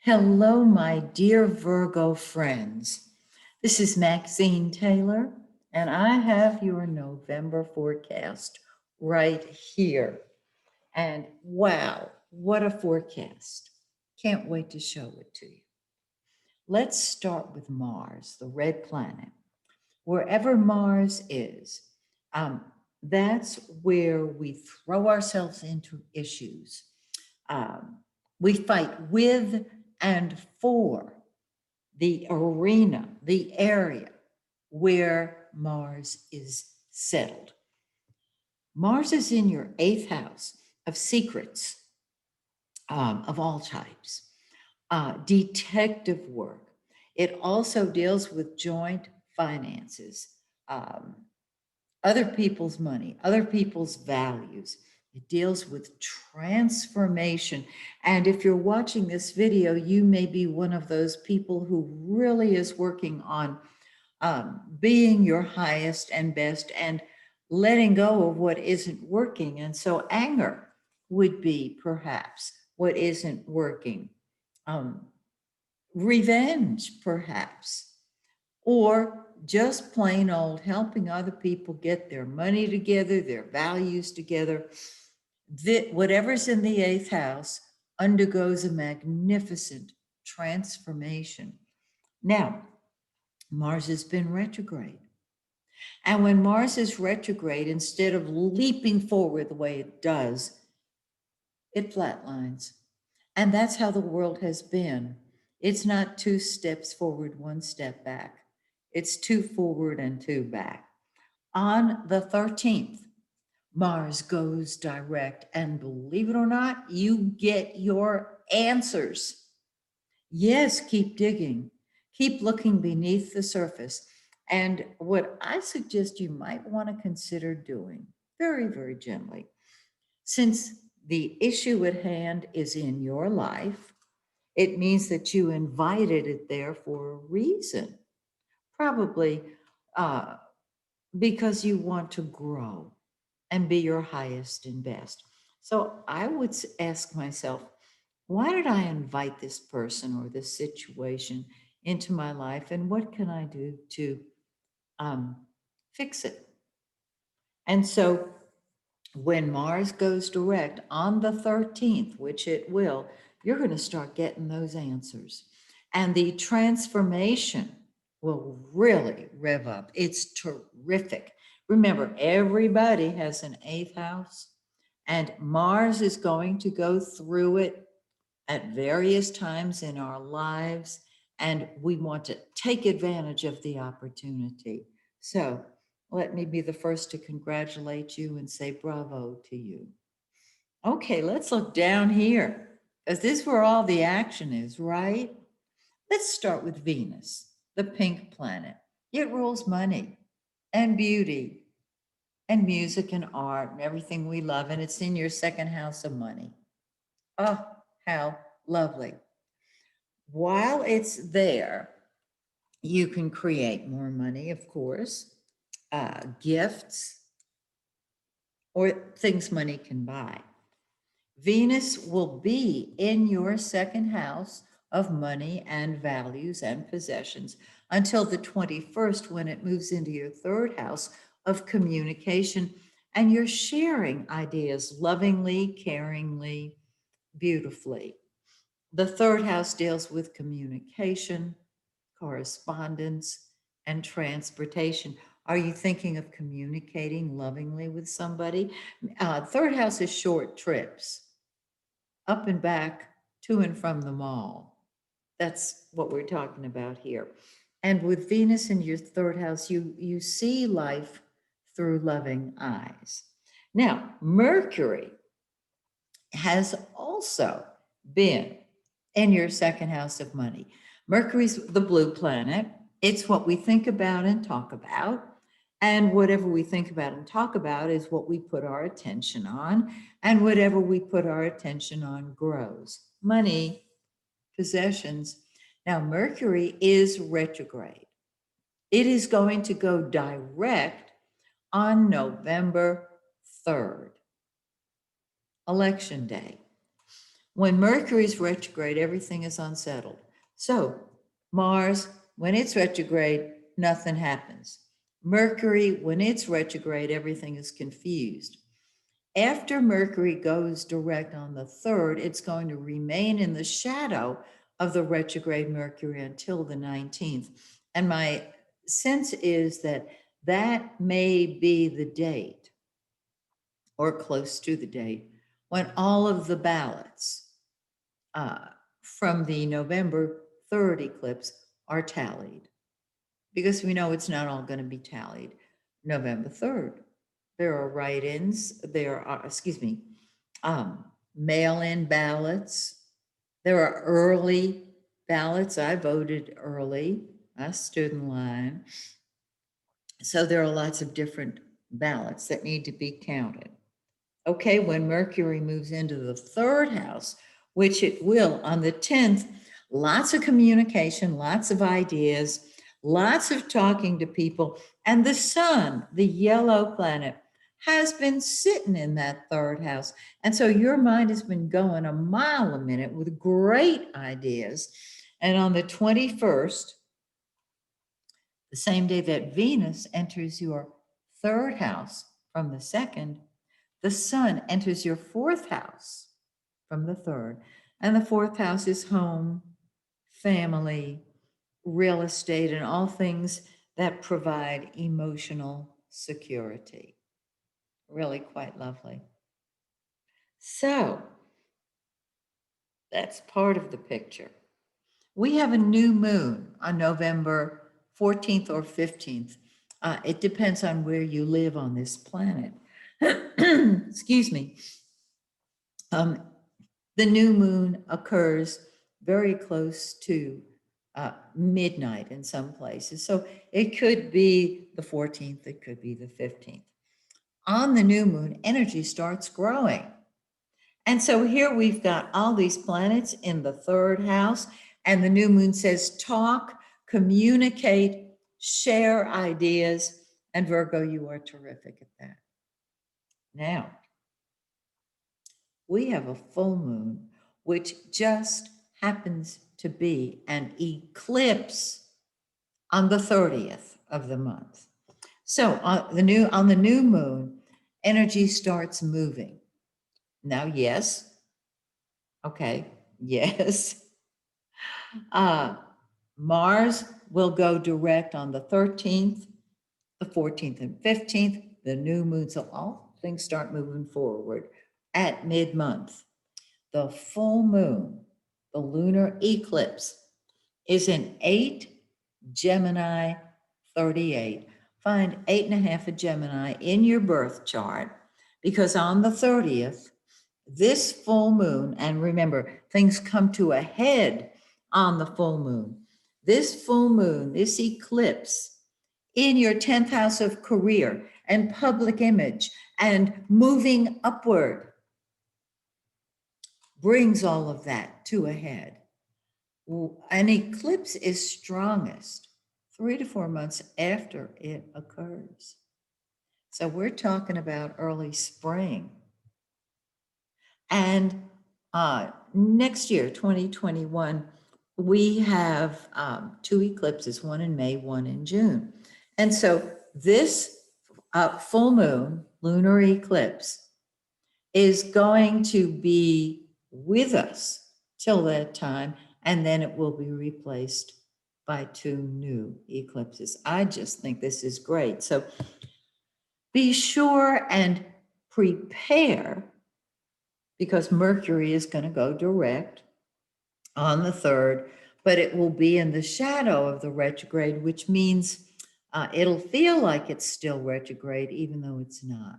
Hello, my dear Virgo friends. This is Maxine Taylor, and I have your November forecast right here. And wow, what a forecast! Can't wait to show it to you. Let's start with Mars, the red planet. Wherever Mars is, um, that's where we throw ourselves into issues. Um, we fight with and for the arena, the area where Mars is settled. Mars is in your eighth house of secrets of all types, detective work. It also deals with joint finances, um, other people's money, other people's values. It deals with transformation. And if you're watching this video, you may be one of those people who really is working on being your highest and best and letting go of what isn't working. And so anger would be perhaps what isn't working. Um, Revenge, perhaps, or just plain old helping other people get their money together, their values together. That whatever's in the eighth house undergoes a magnificent transformation. Now, Mars has been retrograde. And when Mars is retrograde, instead of leaping forward the way it does, it flatlines. And that's how the world has been. It's not two steps forward, one step back. It's two forward and two back. On the 13th, Mars goes direct, and believe it or not, you get your answers. Yes, keep digging, keep looking beneath the surface. And what I suggest you might want to consider doing very, very gently, since the issue at hand is in your life, it means that you invited it there for a reason, probably uh, because you want to grow and be your highest and best. So I would ask myself, why did I invite this person or this situation into my life? And what can I do to um, fix it? And so when Mars goes direct on the 13th, which it will, you're going to start getting those answers. And the transformation will really rev up. It's terrific. Remember, everybody has an eighth house, and Mars is going to go through it at various times in our lives, and we want to take advantage of the opportunity. So let me be the first to congratulate you and say bravo to you. Okay, let's look down here, because this is where all the action is, right? Let's start with Venus, the pink planet. It rules money and beauty and music and art and everything we love, and it's in your second house of money. Oh, how lovely. While it's there, you can create more money, of course, gifts, or things money can buy. Venus will be in your second house of money and values and possessions until the 21st, when it moves into your third house of communication, and you're sharing ideas lovingly, caringly, beautifully. The third house deals with communication, correspondence, and transportation. Are you thinking of communicating lovingly with somebody? Third house is short trips, up and back, to and from the mall. That's what we're talking about here. And with Venus in your third house, you see life through loving eyes. Now, Mercury has also been in your second house of money. Mercury's the blue planet. It's what we think about and talk about. And whatever we think about and talk about is what we put our attention on. And whatever we put our attention on grows. Money, possessions. Now, Mercury is retrograde. It is going to go direct on November 3rd, Election Day. When Mercury is retrograde, everything is unsettled. So Mars, when it's retrograde, nothing happens. Mercury, when it's retrograde, everything is confused. After Mercury goes direct on the 3rd, it's going to remain in the shadow of the retrograde Mercury until the 19th. And my sense is that that may be the date or close to the date when all of the ballots uh, from the November 3rd eclipse are tallied, because we know it's not all going to be tallied November 3rd. There are write-ins, there are, mail-in ballots. There are early ballots. I voted early. I stood in line. So there are lots of different ballots that need to be counted. Okay, when Mercury moves into the 3rd house, which it will on the 10th, lots of communication, lots of ideas, lots of talking to people. And the sun, the yellow planet, has been sitting in that 3rd house. And so your mind has been going a mile a minute with great ideas. And on the 21st, the same day that Venus enters your 3rd house from the 2nd, the sun enters your 4th house from the 3rd. And the 4th house is home, family, real estate, and all things that provide emotional security. Really quite lovely. So that's part of the picture. We have a new moon on November 14th or 15th. It depends on where you live on this planet. Excuse me. The new moon occurs very close to midnight in some places. So it could be the 14th, it could be the 15th. On the new moon, energy starts growing. And so here we've got all these planets in the 3rd house, and the new moon says, talk, communicate, share ideas. And Virgo, you are terrific at that. Now, we have a full moon, which just happens to be an eclipse on the 30th of the month. So on the new moon, energy starts moving. Now, yes, okay, yes. Mars will go direct on the 13th, the 14th, and 15th. The new moon, so all things start moving forward at mid-month. The full moon, the lunar eclipse, is in 8 Gemini 38. Find 8.5 of Gemini in your birth chart, because on the 30th, this full moon, and remember, things come to a head on the full moon. This full moon, this eclipse in your 10th house of career and public image and moving upward brings all of that to a head. An eclipse is strongest 3 to 4 months after it occurs. So we're talking about early spring. And next year, 2021, we have 2 eclipses, one in May, one in June. And so this full moon, lunar eclipse, is going to be with us till that time, and then it will be replaced by 2 new eclipses. I just think this is great. So be sure and prepare, because Mercury is going to go direct on the 3rd, but it will be in the shadow of the retrograde, which means it'll feel like it's still retrograde, even though it's not,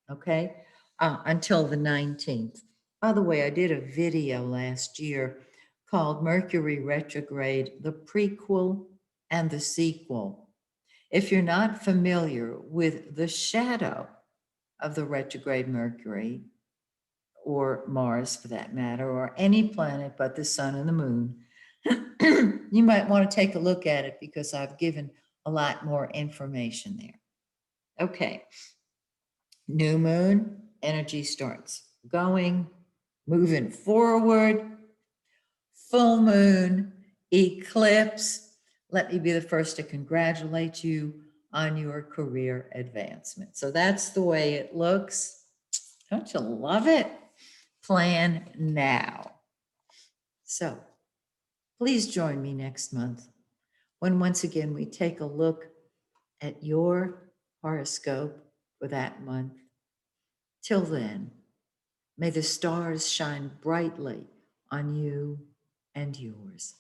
okay? Until the 19th. By the way, I did a video last year called Mercury Retrograde, the Prequel and the Sequel. If you're not familiar with the shadow of the retrograde Mercury, or Mars for that matter, or any planet but the sun and the moon, you might want to take a look at it, because I've given a lot more information there. Okay, new moon, energy starts going. moving forward, full moon, eclipse. Let me be the first to congratulate you on your career advancement. So that's the way it looks. Don't you love it? Plan now. So please join me next month when once again we take a look at your horoscope for that month. Till then, may the stars shine brightly on you and yours.